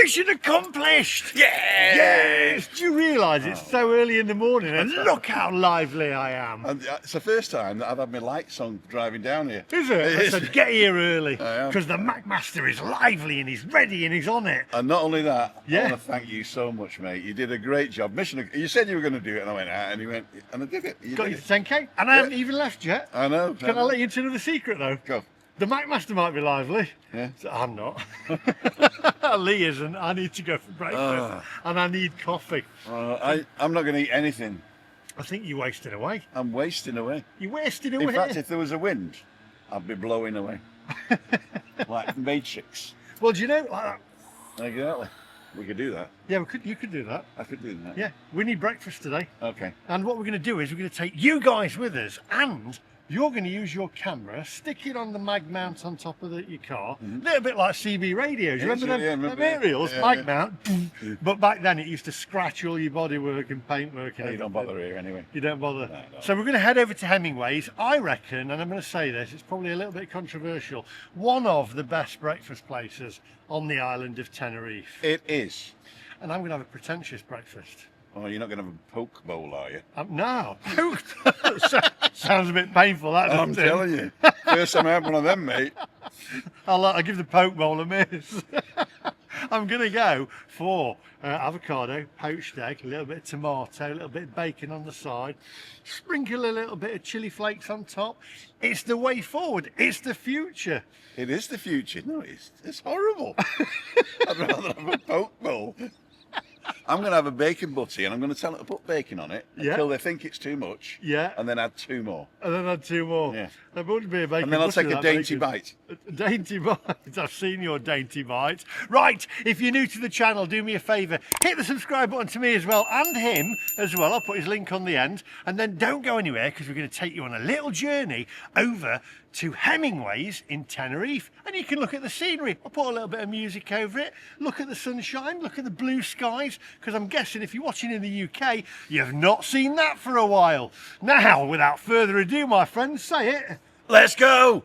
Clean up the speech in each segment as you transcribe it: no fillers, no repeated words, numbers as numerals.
Mission accomplished! Yes! Do you realise it's so early in the morning and look how lively I am? And it's the first time that I've had my lights on driving down here. Is it? I said, get here early I am. because the Macmaster is lively and he's ready and he's on it. And not only that, Yeah. I want to thank you so much, mate. You did a great job. You said you were going to do it, and I went out, and you went, and I did it. You Got did you it. to 10k and I haven't even left yet. I know. Can I let you into another secret though? Go. The Macmaster might be lively. Yeah. So I'm not. Lee isn't. I need to go for breakfast and I need coffee. I'm not going to eat anything. I think you're wasting away. I'm wasting away. You're wasting away. In fact, if there was a wind, I'd be blowing away. Like Matrix. Well, do you know like that? Exactly. We could do that. Yeah, you could do that. I could do that. Yeah, we need breakfast today. Okay. And what we're going to do is we're going to take you guys with us, and you're going to use your camera, stick it on the mag mount on top of your car, a little bit like CB radios. You remember them aerials, mag mount? But back then it used to scratch all your bodywork and paintwork. And You don't bother here anyway. You don't bother. No. So we're going to head over to Hemingway's. I reckon, and I'm going to say this, it's probably a little bit controversial, one of the best breakfast places on the island of Tenerife. It is. And I'm going to have a pretentious breakfast. Oh, you're not going to have a poke bowl, are you? No. Sounds a bit painful, that doesn't I'm it? telling you. First time I had one of them, mate. I'll give the poke bowl a miss. I'm going to go for avocado, poached egg, a little bit of tomato, a little bit of bacon on the side, sprinkle a little bit of chili flakes on top. It's the way forward. It's the future. It is the future. No, it's horrible. I'd rather have a poke bowl. I'm going to have a bacon butty, and I'm going to tell them to put bacon on it until they think it's too much. Yeah. And then add 2 more. And then add 2 more. Yeah. There wouldn't be a bacon And then I'll butty take a with that dainty bacon. bite. A dainty bite. I've seen your dainty bite. Right, if you're new to the channel, do me a favour. Hit the subscribe button to me as well, and him as well. I'll put his link on the end. And then don't go anywhere, because we're going to take you on a little journey over to Hemingway's in Tenerife, and you can look at the scenery. I'll put a little bit of music over it, look at the sunshine, look at the blue skies, because I'm guessing if you're watching in the UK, you've not seen that for a while. Now, without further ado, my friends, say it. Let's go!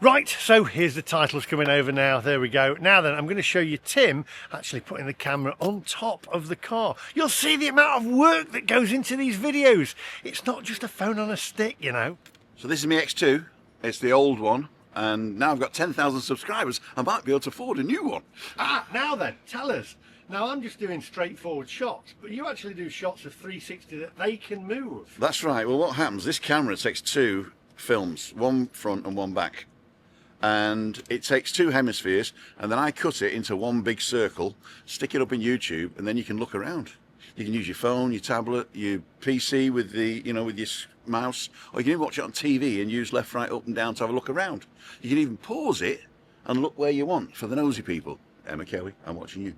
Right, so here's the titles coming over now. There we go. Now then, I'm going to show you Tim actually putting the camera on top of the car. You'll see the amount of work that goes into these videos. It's not just a phone on a stick, you know. So this is my X2. It's the old one. And now I've got 10,000 subscribers. I might be able to afford a new one. Now then, tell us. Now, I'm just doing straightforward shots, but you actually do shots of 360 that they can move. That's right. Well, what happens, this camera takes 2 films, one front and one back. And it takes 2 hemispheres, and then I cut it into one big circle, stick it up in YouTube, and then you can look around. You can use your phone, your tablet, your PC with the, with your mouse, or you can even watch it on TV and use left, right, up and down to have a look around. You can even pause it and look where you want. For the nosy people, Emma Kelly, I'm watching you.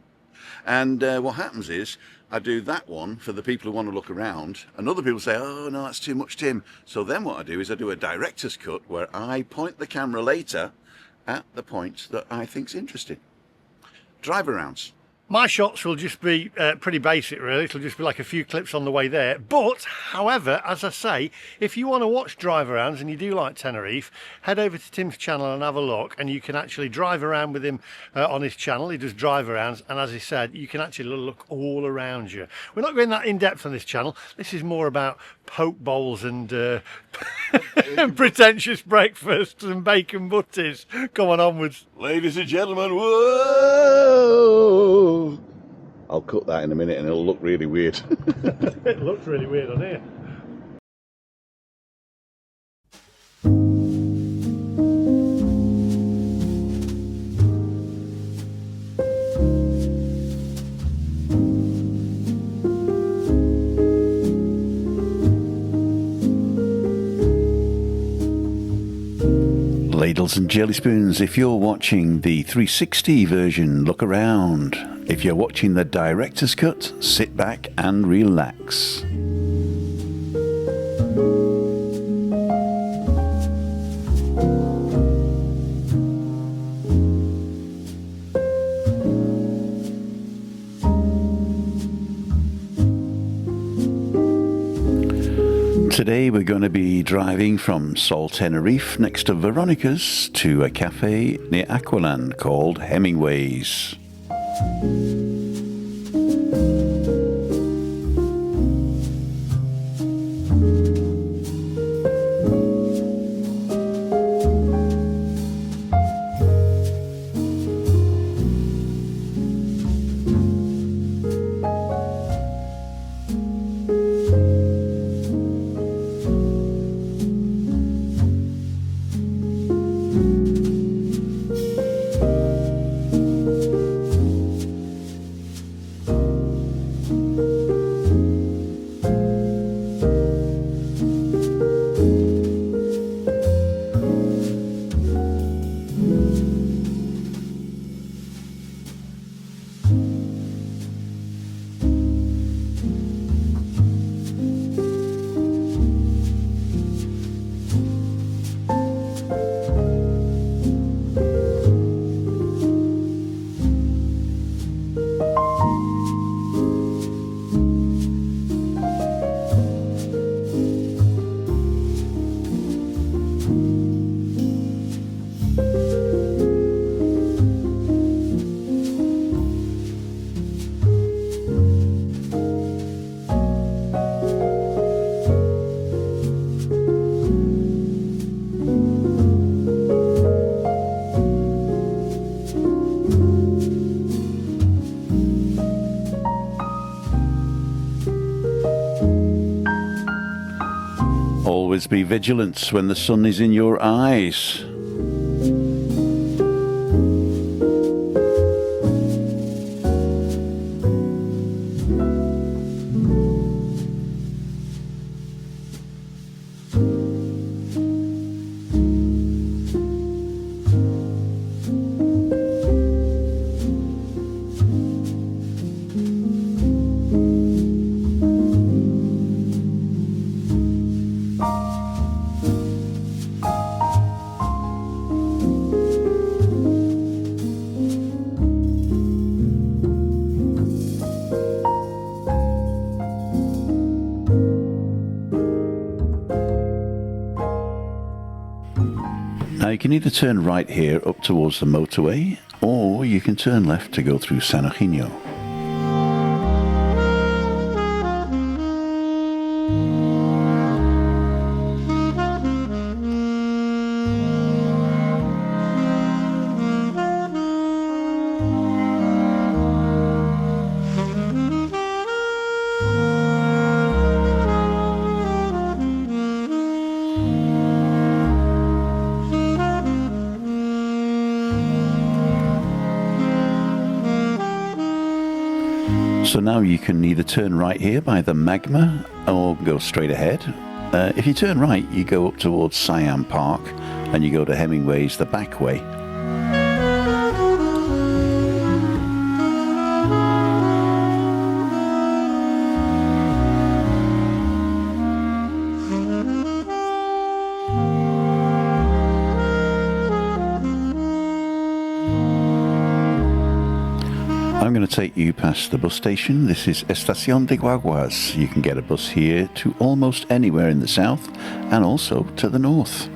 And what happens is, I do that one for the people who want to look around, and other people say, oh no, that's too much, Tim. So then what I do is I do a director's cut where I point the camera later at the point that I think's interesting. Drive arounds. My shots will just be pretty basic, really. It'll just be like a few clips on the way there. But, however, as I say, if you want to watch drive arounds and you do like Tenerife, head over to Tim's channel and have a look, and you can actually drive around with him on his channel. He does drive arounds, and as he said, you can actually look all around you. We're not going that in-depth on this channel. This is more about poke bowls and and pretentious breakfasts and bacon butties. Come on onwards. Ladies and gentlemen, whoa! I'll cut that in a minute and it'll look really weird. It looks really weird on here. Ladles and jelly spoons, if you're watching the 360 version, look around. If you're watching the director's cut, sit back and relax. Today we're going to be driving from Sol Tenerife next to Veronica's to a cafe near Aqualand called Hemingway's. Always be vigilant when the sun is in your eyes. Now you can either turn right here up towards the motorway, or you can turn left to go through San Eugenio. So now you can either turn right here by the Magma or go straight ahead. If you turn right, you go up towards Siam Park and you go to Hemingway's the back way. I'm going to take you past the bus station. This is Estación de Guaguas. You can get a bus here to almost anywhere in the south and also to the north.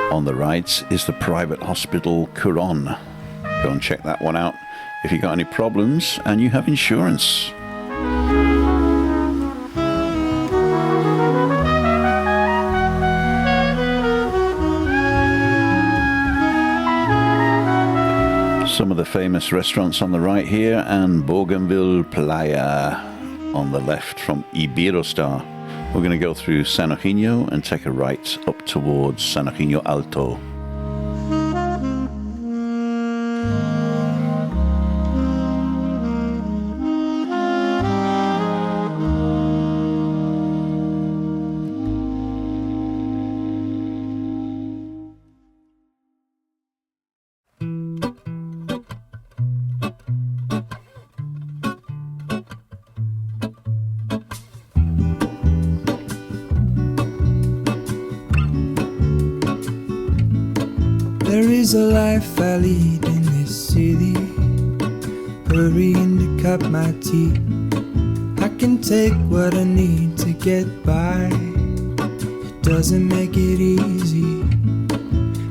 On the right is the private hospital Curon. Go and check that one out if you got any problems and you have insurance. Some of the famous restaurants on the right here, and Bougainville Playa on the left from Iberostar. We're going to go through San Eugenio and take a right up towards San Eugenio Alto. is the life I lead in this city, hurrying to cut my teeth. I can take what I need to get by. It doesn't make it easy.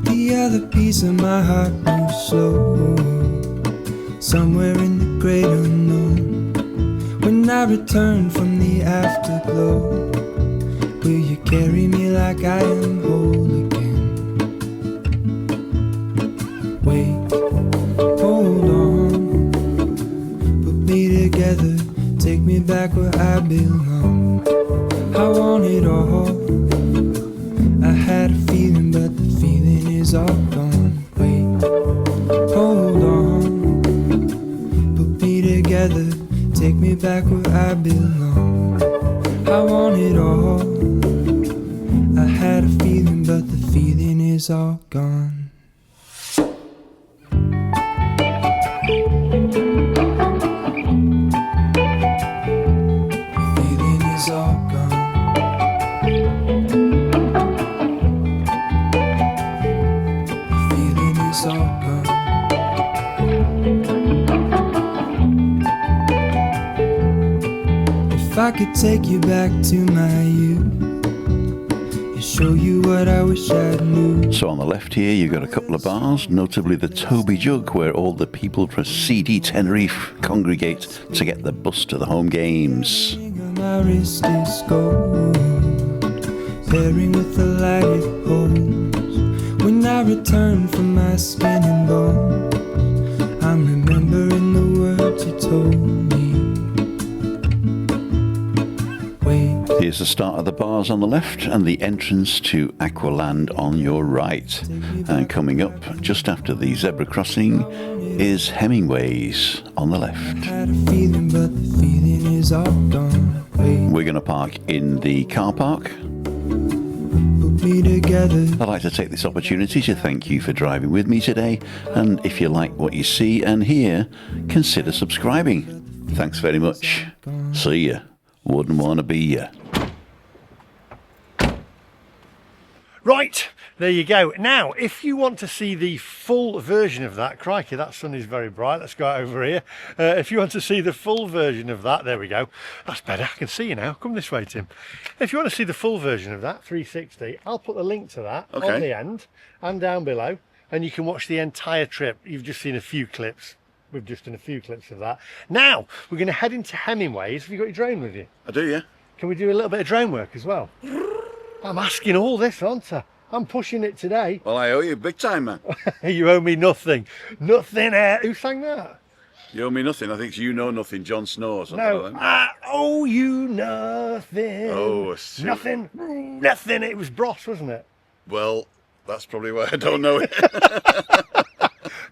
The other piece of my heart moves slow, somewhere in the great unknown. When I return from the afterglow, will you carry me like I am whole again? Wait, hold on, put me together, take me back where I belong. I want it all. I had a feeling, but the feeling is all gone. Wait, hold on, put me together, take me back where I belong. I want it all. I had a feeling, but the feeling is all gone. Feeling is all gone. Feeling is all gone. If I could take you back to my youth and show you what I wish I knew. So on the left here, you've got a couple of bars, notably the Toby Jug, where all the people from CD Tenerife congregate to get the bus to the home games. My wrist is gold, pairing with the light it holds. When I return from my skin and bones, I'm remembering the words you told me. Wait, Here's the start of the bars on the left and the entrance to Aqualand on your right. And coming up just after the zebra crossing is Hemingway's on the left. had a feeling, but the feeling is all gone. Wait, We're going to park in the car park. put me together. I'd like to take this opportunity to thank you for driving with me today, and if you like what you see and hear, consider subscribing. Thanks very much. See ya. Wouldn't want to be ya. Right, there you go. Now, if you want to see the full version of that, crikey, that sun is very bright. Let's go over here. If you want to see the full version of that, there we go. That's better. I can see you now. Come this way, Tim. If you want to see the full version of that, 360, I'll put the link to that Okay. on the end and down below, and you can watch the entire trip. You've just seen a few clips. We've just done a few clips of that. Now, we're going to head into Hemingway's. Have you got your drone with you? I do, yeah. Can we do a little bit of drone work as well? I'm asking all this, aren't I? I'm pushing it today. Well, I owe you big time, man. You owe me nothing. Nothing. Who sang that? You owe me nothing. I think it's You Know Nothing, John Snow or something No. like that. I owe you nothing. Oh, I see. Nothing. Nothing. It was Bros, wasn't it? Well, that's probably why I don't know it.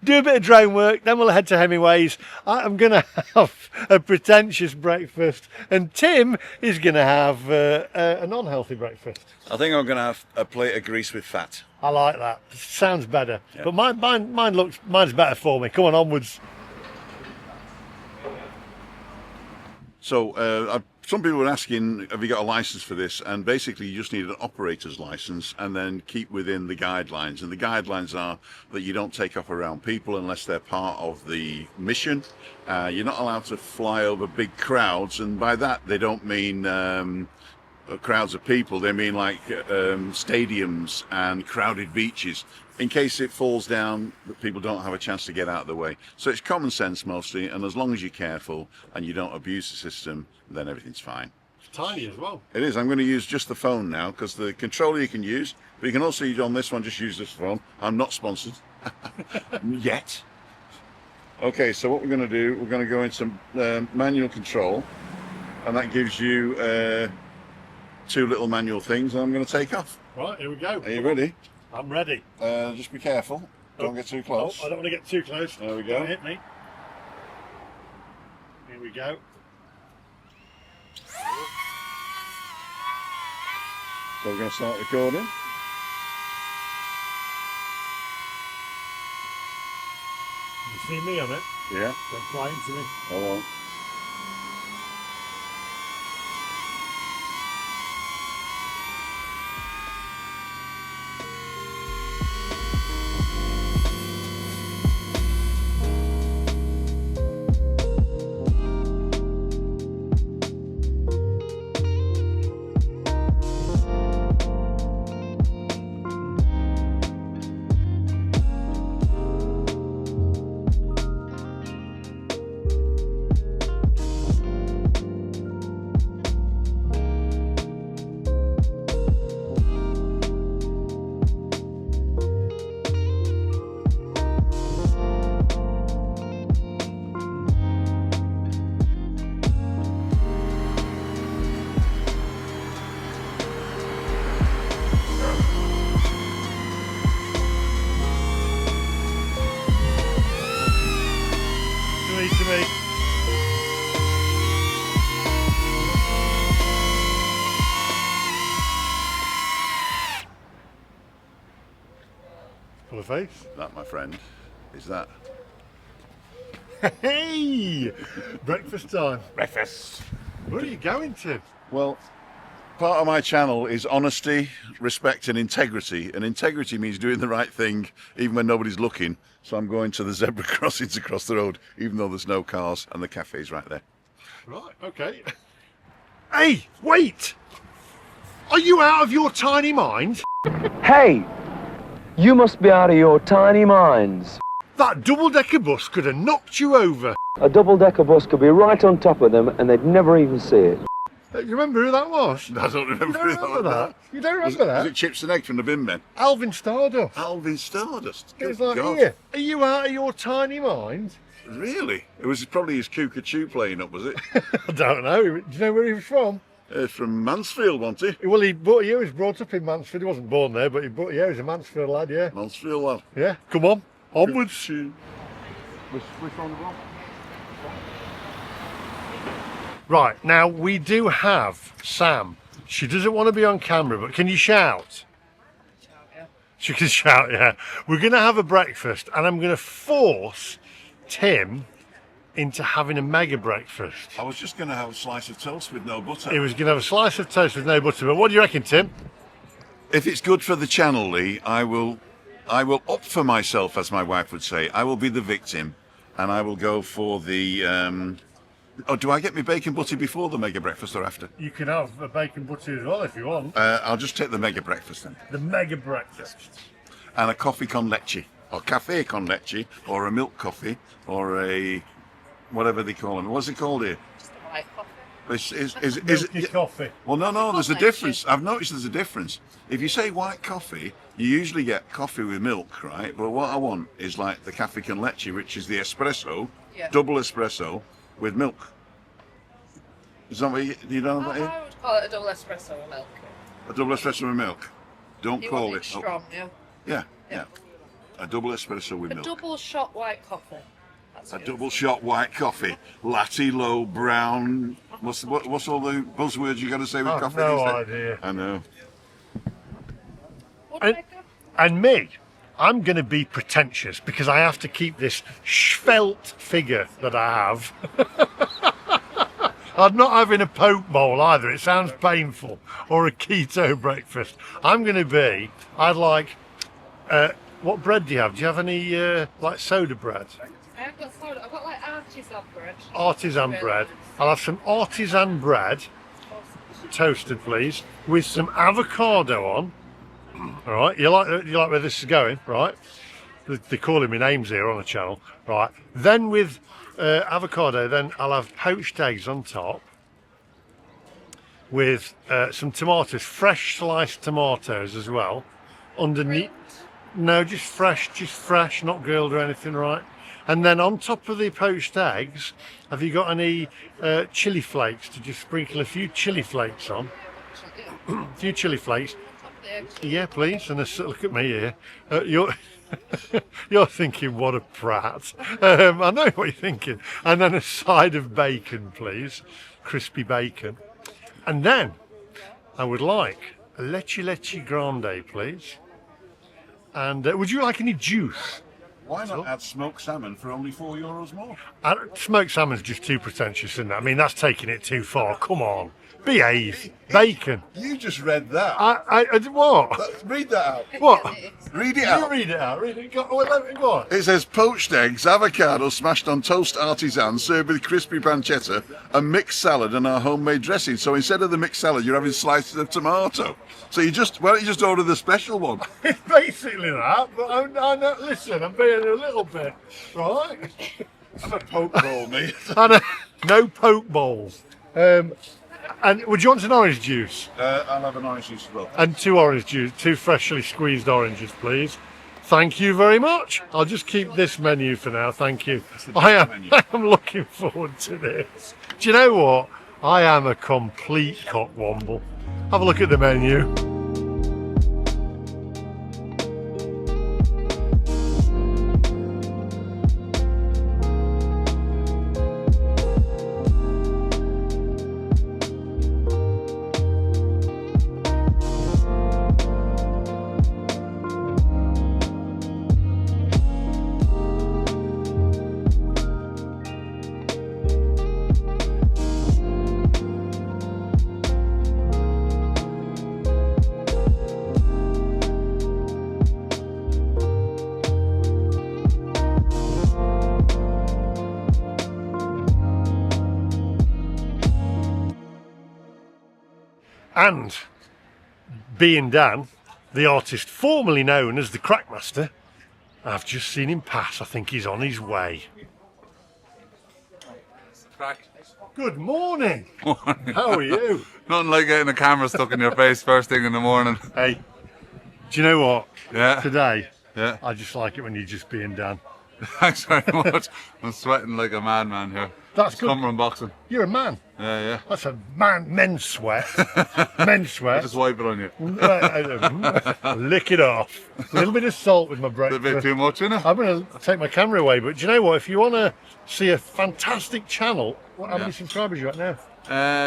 Do a bit of drone work, then we'll head to Hemingway's. I'm going to have a pretentious breakfast, and Tim is going to have a non-healthy breakfast. I think I'm going to have a plate of grease with fat. I like that. Sounds better. Yeah. But mine's better for me. Come on, onwards. So some people were asking, have you got a license for this? And basically you just need an operator's license and then keep within the guidelines. And the guidelines are that you don't take off around people unless they're part of the mission. You're not allowed to fly over big crowds. And by that, they don't mean crowds of people. They mean like stadiums and crowded beaches. In case it falls down, that people don't have a chance to get out of the way. So it's common sense mostly, and as long as you're careful and you don't abuse the system, then everything's fine. It's tiny as well. It is. I'm going to use just the phone now, because the controller you can use, but you can also use on this one, just use this phone. I'm not sponsored. Yet. Okay, so what we're going to do, we're going to go into manual control, and that gives you two little manual things, and I'm going to take off. Right, here we go. Are you ready? I'm ready. Just be careful. Don't get too close. Oh, I don't want to get too close. There we go. Don't hit me. Here we go. So we're going to start recording. You see me on it? Yeah. Don't fly into me. I won't. face. That, my friend, is that. Hey! Breakfast time. Breakfast. Where are you going to? Well, part of my channel is honesty, respect and integrity. And integrity means doing the right thing even when nobody's looking. So I'm going to the zebra crossings across the road, even though there's no cars, and the cafe's right there. Right, okay. Hey, wait! Are you out of your tiny mind? Hey, you must be out of your tiny minds. That double-decker bus could have knocked you over. A double-decker bus could be right on top of them and they'd never even see it. You remember who that was? I don't remember, You don't remember that? You don't remember Was that? it chips and eggs from the bin men? Alvin Stardust. Alvin Stardust. It was Good like, God. here, are you out of your tiny mind? Really? It was probably his Cuckoo playing up, was it? I don't know. Do you know where he was from? From Mansfield, wasn't he? Well, he was brought up in Mansfield. He wasn't born there, but he was a Mansfield lad, yeah. Mansfield, lad. Yeah, come on, onwards. Which one was it? Right, now we do have Sam. She doesn't want to be on camera, but can you shout? She can shout, yeah. We're going to have a breakfast, and I'm going to force Tim into having a mega breakfast. I was just going to have a slice of toast with no butter. He was going to have a slice of toast with no butter, but what do you reckon, Tim? If it's good for the channel, Lee, I will opt for myself, as my wife would say. I will be the victim, and I will go for the. Oh, do I get my bacon butty before the mega breakfast or after? You can have a bacon butty as well if you want. I'll just take the mega breakfast then. The mega breakfast. And a coffee con leche, or cafe con leche, or a milk coffee, or a whatever they call them. What's it called here? White coffee. Is Milky it? coffee. Well, no, there's a Con leche. difference. I've noticed there's a difference. If you say white coffee, you usually get coffee with milk, right? But what I want is like the cafe con leche, which is the espresso, Yeah. double espresso with milk. Is that what you don't know that here? I would call it a double espresso with milk. A double espresso with milk. Don't You call want it. it strong, yeah. Yeah. A double espresso with A milk. double shot white coffee. That's A good. double shot white coffee, latte, low, brown. What's all the buzzwords you got to say with I've coffee? no these days? idea. I know. Woodpecker? And me, I'm going to be pretentious because I have to keep this svelte figure that I have. I'm not having a poke bowl either. It sounds painful. Or a keto breakfast. I'm going to be, I'd like, what bread do you have? Do you have any, like soda bread? I haven't got soda. I've got like artisan bread. Artisan Really bread. nice. I'll have some artisan bread, toasted please, with some avocado on. All right, you like where this is going, right? They're calling me names here on the channel, right? Then with avocado, then I'll have poached eggs on top with some tomatoes, fresh sliced tomatoes as well. Underneath, no, just fresh, not grilled or anything, right? And then on top of the poached eggs, have you got any chili flakes to just sprinkle a few chili flakes on? A few chili flakes. Yeah, please. And look at me here. You're thinking, what a prat. I know what you're thinking. And then a side of bacon, please. Crispy bacon. And then I would like a leche grande, please. And would you like any juice? Why not add smoked salmon for only €4 more? Smoked salmon's just too pretentious, isn't it? I mean, that's taking it too far. Come on. Behave. Bacon. You just read that. What? Read that out. What? Read it You out. read it out. Read it. Go on. It says poached eggs, avocado smashed on toast artisan, served with crispy pancetta, a mixed salad, and our homemade dressing. So instead of the mixed salad, you're having slices of tomato. So why don't you just order the special one? It's basically that, but I know, listen, I'm being a little bit, right? Have a poke bowl, mate. No poke bowls. And would you want an orange juice? I'll have an orange juice as well. And two freshly squeezed oranges, please. Thank you very much. I'll just keep this menu for now, thank you. I am looking forward to this. Do you know what? I am a complete cockwomble. Have a look at the menu. And being Dan, the artist formerly known as the Crackmaster, I've just seen him pass. I think he's on his way. Crack. Good morning. How are you? Nothing like getting a camera stuck in your face first thing in the morning. Hey, do you know what? Yeah. Today, Yeah. I just like it when you're just being Dan. Thanks very much. I'm sweating like a madman here. That's good. Come from boxing. You're a man. Yeah, yeah. That's a men's sweat. Men's sweat. Just wipe it on you. Lick it off. A little bit of salt with my A breakfast. bit too much, innit? I'm going to take my camera away, but do you know what? If you want to see a fantastic channel, how many subscribers are you at now?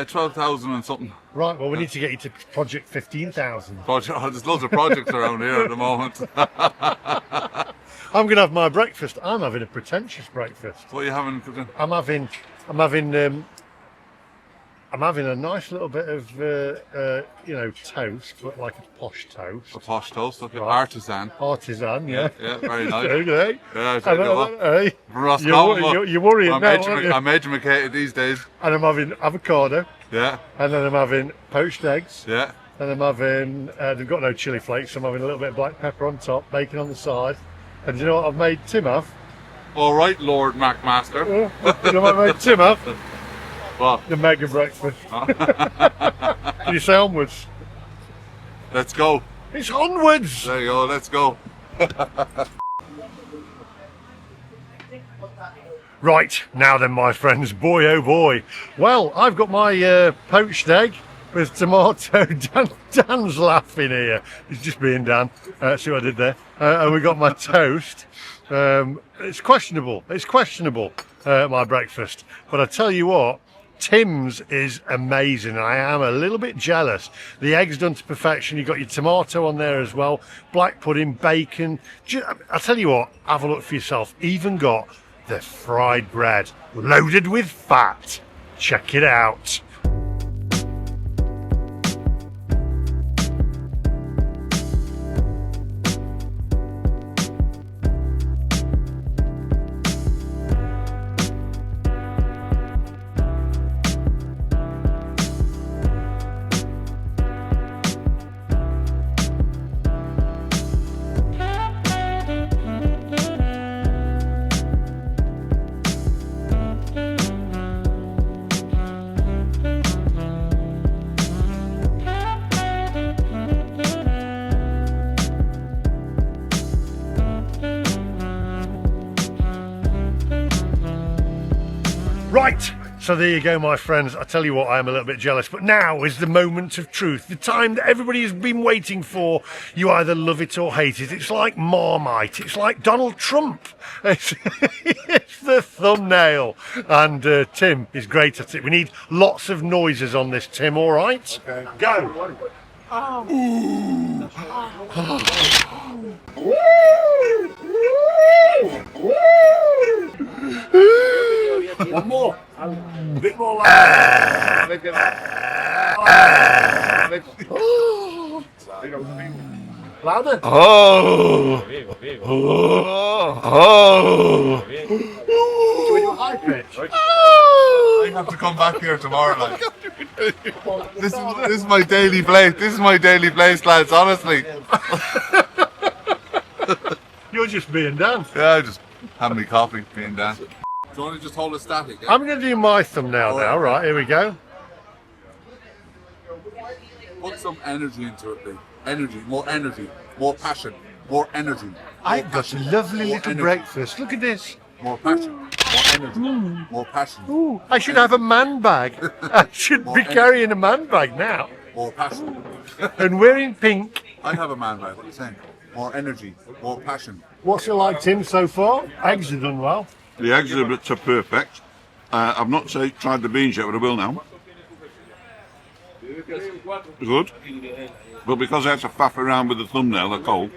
12,000 and something. Right, well, we need to get you to Project 15,000. There's loads of projects around here at the moment. I'm going to have my breakfast. I'm having a pretentious breakfast. What are you having cooking? I'm having a nice little bit of, toast, but like a posh toast. A posh toast, okay. Right. Artisan. Artisan, yeah. Yeah, very nice. Okay. Yeah, I take it well. Hey, From Roscommon, you're worrying I'm now, aren't you? I'm educated these days. And I'm having avocado, Yeah, and then I'm having poached eggs, yeah. and I'm having, they've got no chilli flakes, so I'm having a little bit of black pepper on top, bacon on the side. And do you know what I've made Tim have? All right, Lord McMaster. You know what I made Tim have? Well, The mega breakfast. Can you say onwards? let's go. It's onwards! There you go, let's go. Right, now then, my friends, boy oh boy. Well, I've got my poached egg with tomato. Dan's laughing here. He's just being Dan. See what I did there? And we got my toast. It's questionable. It's questionable, my breakfast. But I tell you what, Tim's is amazing. I am a little bit jealous. The egg's done to perfection. You've got your tomato on there as well. Black pudding, bacon. I tell you what, have a look for yourself. Even got the fried bread loaded with fat. Check it out. Right, so there you go, my friends. I tell you what, I am a little bit jealous, but now is the moment of truth, the time that everybody has been waiting for. You either love it or hate it. It's like Marmite. It's like Donald Trump. It's the thumbnail. And Tim is great at it. We need lots of noises on this, Tim, all right? Okay. Go. One more. A bit more loud. Louder. Oh. Oh. Do we do a high pitch? I have to come back here tomorrow night. This is my daily place. This is my daily place, lads, honestly. You're just being Dan. Yeah, I just have me coffee, being Dan. Do you want to just hold it static? Yeah? I'm going to do my thumbnail now. Right, here we go. Put some energy into it, Lee. Energy, more passion, more energy. I've got a lovely little energy. breakfast. Look at this. More passion, more energy, more passion, Ooh, I should have a man bag. I should be carrying a man bag now. more passion. And we're in pink. I have a man bag, what are you saying? More energy, more passion. What's it like, Tim, so far? Eggs have done well. The eggs are perfect. I've not tried the beans yet, but I will now. Good. But because I had to faff around with the thumbnail, they're cold.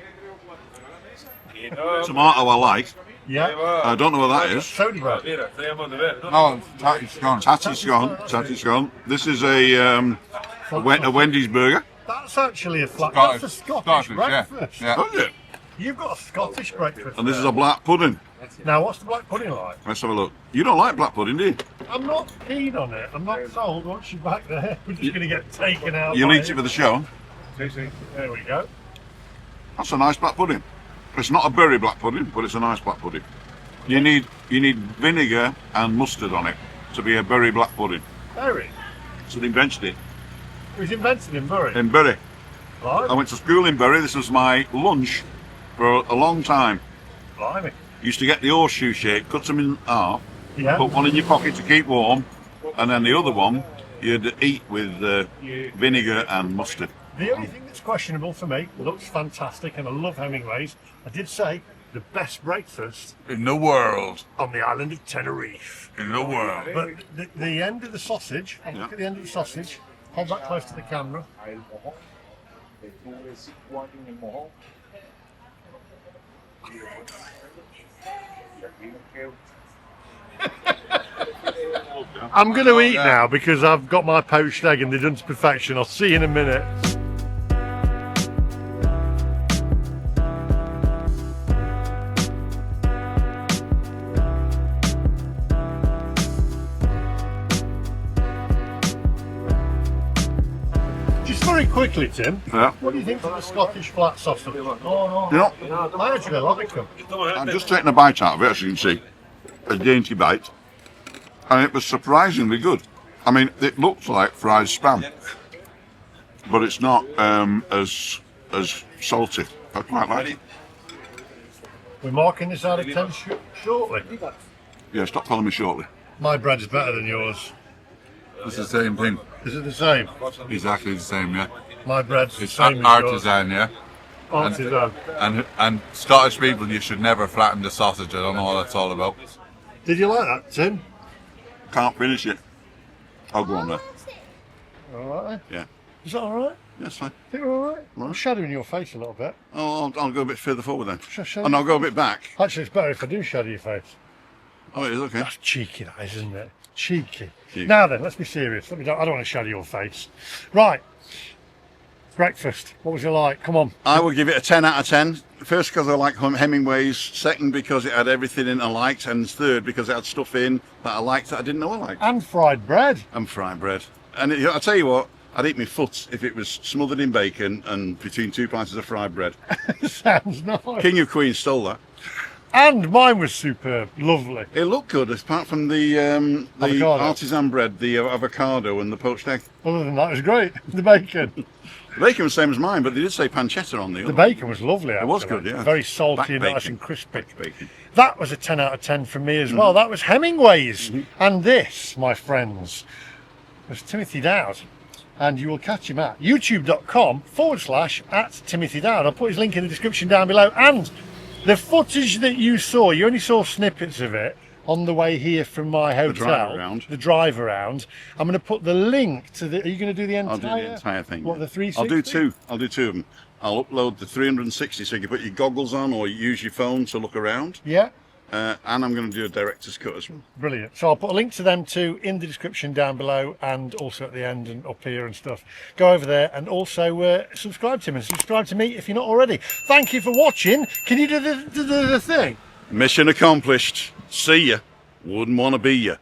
Tomato I like. Yeah. I don't know what that is. Soda bread. Oh, tatty scone. Tatty scone. This is a Wendy's burger. That's actually a flat. Scottish. That's a Scottish breakfast. Yeah. Is it? You've got a Scottish breakfast. And this is a black pudding. Now, what's the black pudding like? Let's have a look. You don't like black pudding, do you? I'm not keen on it. I'm not sold. Once you're back there, we're just going to get taken out. You'll by eat it for the show. There we go. That's a nice black pudding. It's not a berry black pudding, but it's a nice black pudding. You need vinegar and mustard on it to be a berry black pudding. Berry? So they invented it. It was invented in Bury. In Bury. Blimey. I went to school in Bury. This was my lunch for a long time. Blimey. Used to get the horseshoe shape, cut them in half, Yeah. put one in your pocket to keep warm, and then the other one you'd eat with vinegar and mustard. The only thing that's questionable for me, looks fantastic, and I love Hemingway's. I did say the best breakfast In the world. on the island of Tenerife. In the world. But the end of the sausage, look at the end of the sausage, hold that close to the camera. I'm going to eat now because I've got my poached egg and they're done to perfection. I'll see you in a minute. Just very quickly, Tim, Yeah. what do you think of the Scottish flat sausage? You know, I actually like them. I'm just taking a bite out of it, as you can see. A dainty bite. And it was surprisingly good. I mean, it looks like fried spam, but it's not as salty. I quite like it. We're marking this out of 10 shortly. Yeah, stop calling me shortly. My bread's better than yours. It's the same thing. Is it the same? Exactly the same, yeah. My bread's the It's same as yours. artisan, yeah. Artisan. And Scottish people, you should never flatten the sausage. I don't know what that's all about. Did you like that, Tim? Can't finish it. I'll go on there. Alright then. Yeah. Is that alright? That's fine. Think we're alright? I'm shadowing your face a little bit. Oh, I'll go a bit further forward then. Shall And I'll go a bit back. Actually, it's better if I do shadow your face. Oh, it is, okay. That's cheeky, that is, isn't it? Cheeky. Cheeky. Now then, let's be serious. I don't want to shadow your face. Right. Breakfast. What was it like? Come on. I would give it a 10 out of 10. First because I like Hemingway's, second because it had everything in I liked, and third because it had stuff in that I liked that I didn't know I liked. And fried bread. And fried bread. And I'll tell you what, I'd eat my foot if it was smothered in bacon and between 2 pints of fried bread. Sounds nice. King of Queens stole that. And mine was superb. Lovely. It looked good, apart from the Avocado. artisan bread, the avocado and the poached egg. Other than that, it was great. The bacon. The bacon was the same as mine, but they did say pancetta on the The other. bacon was lovely. It was actually. good, yeah. Very Back salty and nice bacon. and crispy. Back bacon. That was a 10 out of 10 from me as well. That was Hemingway's. And this, my friends, was Timothy Dowd. And you will catch him at youtube.com/@Timothy Dowd. I'll put his link in the description down below. And the footage that you saw, you only saw snippets of it on the way here from my hotel. The drive around. I'm going to put the link to the... Are you going to do the entire... I'll do the entire thing. What, yeah. the 360? I'll do two. I'll do two of them. I'll upload the 360 so you can put your goggles on or use your phone to look around. Yeah. And I'm going to do a director's cut as well. Brilliant. So I'll put a link to them too in the description down below and also at the end and up here and stuff. Go over there and also subscribe to him and subscribe to me if you're not already. Thank you for watching. Can you do the thing? Mission accomplished. See ya. Wouldn't want to be ya.